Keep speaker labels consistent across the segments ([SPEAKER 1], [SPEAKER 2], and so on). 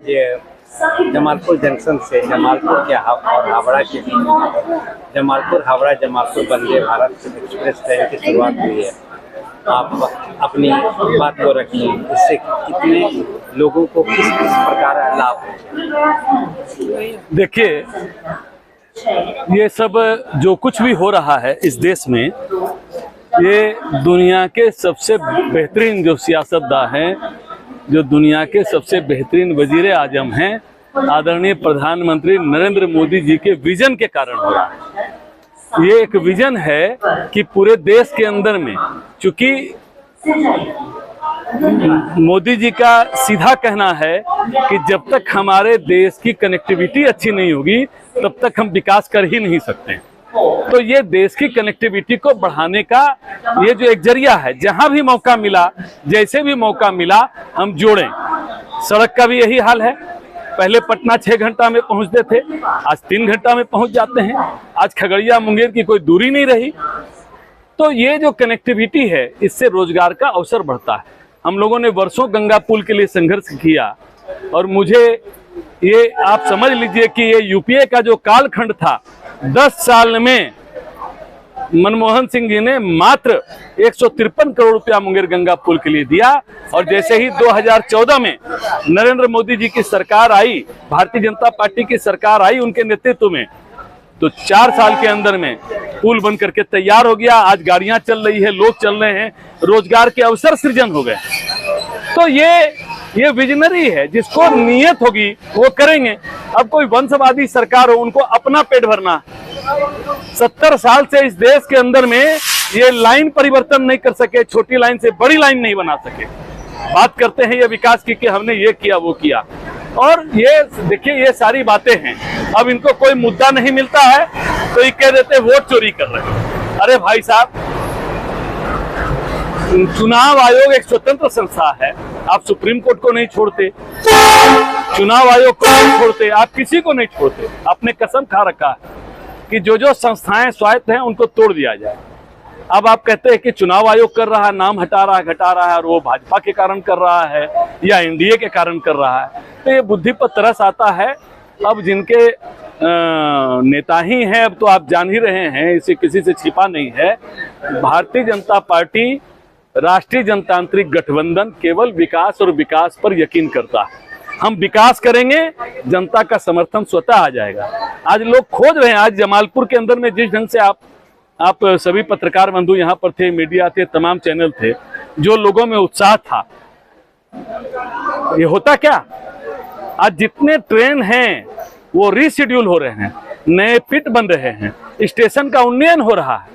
[SPEAKER 1] ये जमालपुर जंक्शन से जमालपुर के और हावड़ा के बीच जमालपुर हावड़ा जमालपुर वंदे भारत एक्सप्रेस ट्रेन की शुरुआत हुई है। आप अपनी बात को रखिए, इससे कितने लोगों को किस किस प्रकार लाभ हो?
[SPEAKER 2] देखिए, ये सब जो कुछ भी हो रहा है इस देश में, ये दुनिया के सबसे बेहतरीन जो सियासतदान हैं, जो दुनिया के सबसे बेहतरीन वजीर आजम हैं, आदरणीय प्रधानमंत्री नरेंद्र मोदी जी के विजन के कारण हो रहा है। ये एक विजन है कि पूरे देश के अंदर में, चूंकि मोदी जी का सीधा कहना है कि जब तक हमारे देश की कनेक्टिविटी अच्छी नहीं होगी तब तक हम विकास कर ही नहीं सकते। तो ये देश की कनेक्टिविटी को बढ़ाने का ये जो एक जरिया है, जहां भी मौका मिला, जैसे भी मौका मिला, हम जोड़ें। सड़क का भी यही हाल है। पहले पटना 6 घंटा में पहुंचते थे, आज 3 घंटा में पहुंच जाते हैं। आज खगड़िया मुंगेर की कोई दूरी नहीं रही। तो ये जो कनेक्टिविटी है, इससे रोजगार का अवसर बढ़ता है। हम लोगों ने वर्षों गंगा पुल के लिए संघर्ष किया, और मुझे ये आप समझ लीजिए कि ये यूपीए का जो कालखंड था, 10 साल में मनमोहन सिंह जी ने मात्र 153 करोड़ रुपया मुंगेर गंगा पुल के लिए दिया। और जैसे ही 2014 में नरेंद्र मोदी जी की सरकार आई, भारतीय जनता पार्टी की सरकार आई उनके नेतृत्व में, तो 4 साल के अंदर में पुल बन करके तैयार हो गया। आज गाड़ियां चल रही है, लोग चल रहे हैं, रोजगार के अवसर सृजन हो गए। तो ये विजनरी है, जिसको नियत होगी वो करेंगे। अब कोई वंशवादी सरकार हो, उनको अपना पेट भरना। 70 साल से इस देश के अंदर में ये लाइन परिवर्तन नहीं कर सके, छोटी लाइन से बड़ी लाइन नहीं बना सके। बात करते हैं ये विकास की कि हमने ये किया वो किया, और ये देखिए ये सारी बातें हैं। अब इनको कोई मुद्दा नहीं मिलता है तो ये कह देते वोट चोरी कर रहे हैं। अरे भाई साहब, चुनाव आयोग एक स्वतंत्र संस्था है। आप सुप्रीम कोर्ट को नहीं छोड़ते, चुनाव आयोग को नहीं छोड़ते, आप किसी को नहीं छोड़ते। आपने कसम खा रखा है कि जो संस्थाएं स्वायत्त हैं उनको तोड़ दिया जाए। अब आप कहते हैं कि चुनाव आयोग कर रहा है, नाम हटा रहा है, घटा रहा है, और वो भाजपा के कारण कर रहा है या एनडीए के कारण कर रहा है। तो ये बुद्धि पर तरस आता है। अब जिनके नेता ही हैं, अब तो आप जान ही रहे हैं, इसे किसी से छिपा नहीं है। भारतीय जनता पार्टी, राष्ट्रीय जनतांत्रिक गठबंधन केवल विकास और विकास पर यकीन करता है। हम विकास करेंगे, जनता का समर्थन स्वतः आ जाएगा। आज लोग खोज रहे हैं। आज जमालपुर के अंदर में जिस ढंग से आप सभी पत्रकार बंधु यहाँ पर थे, मीडिया थे, तमाम चैनल थे, जो लोगों में उत्साह था, ये होता क्या, आज जितने ट्रेन हैं वो रीशेड्यूल हो रहे हैं, नए फिट बन रहे हैं, स्टेशन का उन्नयन हो रहा है।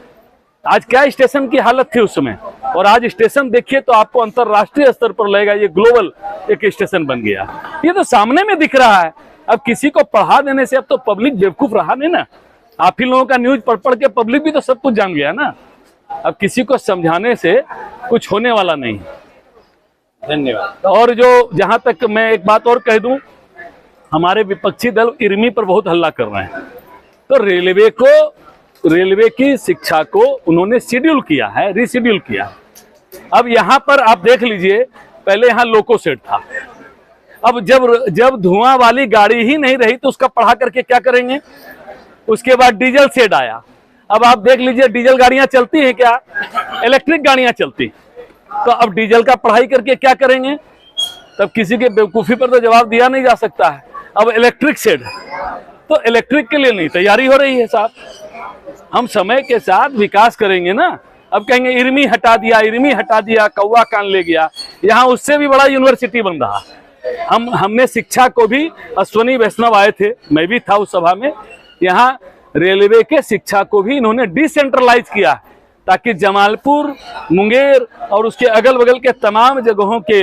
[SPEAKER 2] आज क्या स्टेशन की हालत थी उस समय, और आज स्टेशन देखिए तो आपको अंतरराष्ट्रीय स्तर पर लगेगा ये ग्लोबल एक स्टेशन बन गया। ये तो सामने में दिख रहा है। अब किसी को पढ़ा देने से अब तो पब्लिक बेवकूफ रहा नहीं ना। आप ही लोगों का न्यूज पढ़ के पब्लिक भी तो सब कुछ जान गया ना। अब किसी को समझाने से कुछ होने वाला नहीं।
[SPEAKER 1] धन्यवाद।
[SPEAKER 2] और जो जहां तक मैं एक बात और कह दूं, हमारे विपक्षी दल इर्मी पर बहुत हल्ला कर रहे हैं। तो रेलवे की शिक्षा को उन्होंने शेड्यूल किया है, रीशेड्यूल किया है। अब यहाँ पर आप देख लीजिए, पहले यहाँ लोको सेट था। अब जब धुआं वाली गाड़ी ही नहीं रही तो उसका पढ़ा करके क्या करेंगे। उसके बाद डीजल सेट आया। अब आप देख लीजिए डीजल गाड़ियां चलती हैं क्या, इलेक्ट्रिक गाड़ियां चलती। तो अब डीजल का पढ़ाई करके क्या करेंगे। तब किसी के बेवकूफ़ी पर तो जवाब दिया नहीं जा सकता है। अब इलेक्ट्रिक सेट, तो इलेक्ट्रिक के लिए नहीं तैयारी हो रही है साहब। हम समय के साथ विकास करेंगे ना। अब कहेंगे इर्मी हटा दिया, कौवा कान ले गया। यहाँ उससे भी बड़ा यूनिवर्सिटी बन रहा। हमने शिक्षा को भी, अश्वनी वैष्णव आए थे, मैं भी था उस सभा में, यहाँ रेलवे के शिक्षा को भी इन्होंने डिसेंट्रलाइज किया, ताकि जमालपुर, मुंगेर और उसके अगल बगल के तमाम जगहों के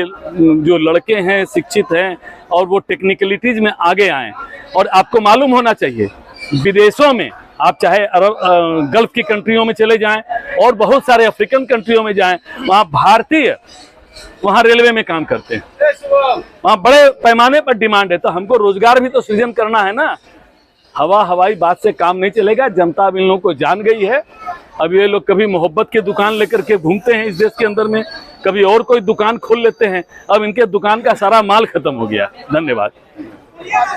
[SPEAKER 2] जो लड़के हैं, शिक्षित हैं, और वो टेक्निकलिटीज में आगे आएँ। और आपको मालूम होना चाहिए, विदेशों में आप चाहे गल्फ की कंट्रियों में चले जाएं और बहुत सारे अफ्रीकन कंट्रियों में जाएं, वहाँ भारतीय वहाँ रेलवे में काम करते हैं, वहाँ बड़े पैमाने पर डिमांड है। तो हमको रोजगार भी तो सृजन करना है ना। हवाई बात से काम नहीं चलेगा। जनता अब इन लोगों को जान गई है। अब ये लोग कभी मोहब्बत की दुकान लेकर के घूमते हैं इस देश के अंदर में, कभी और कोई दुकान खोल लेते हैं। अब इनके दुकान का सारा माल खत्म हो गया। धन्यवाद।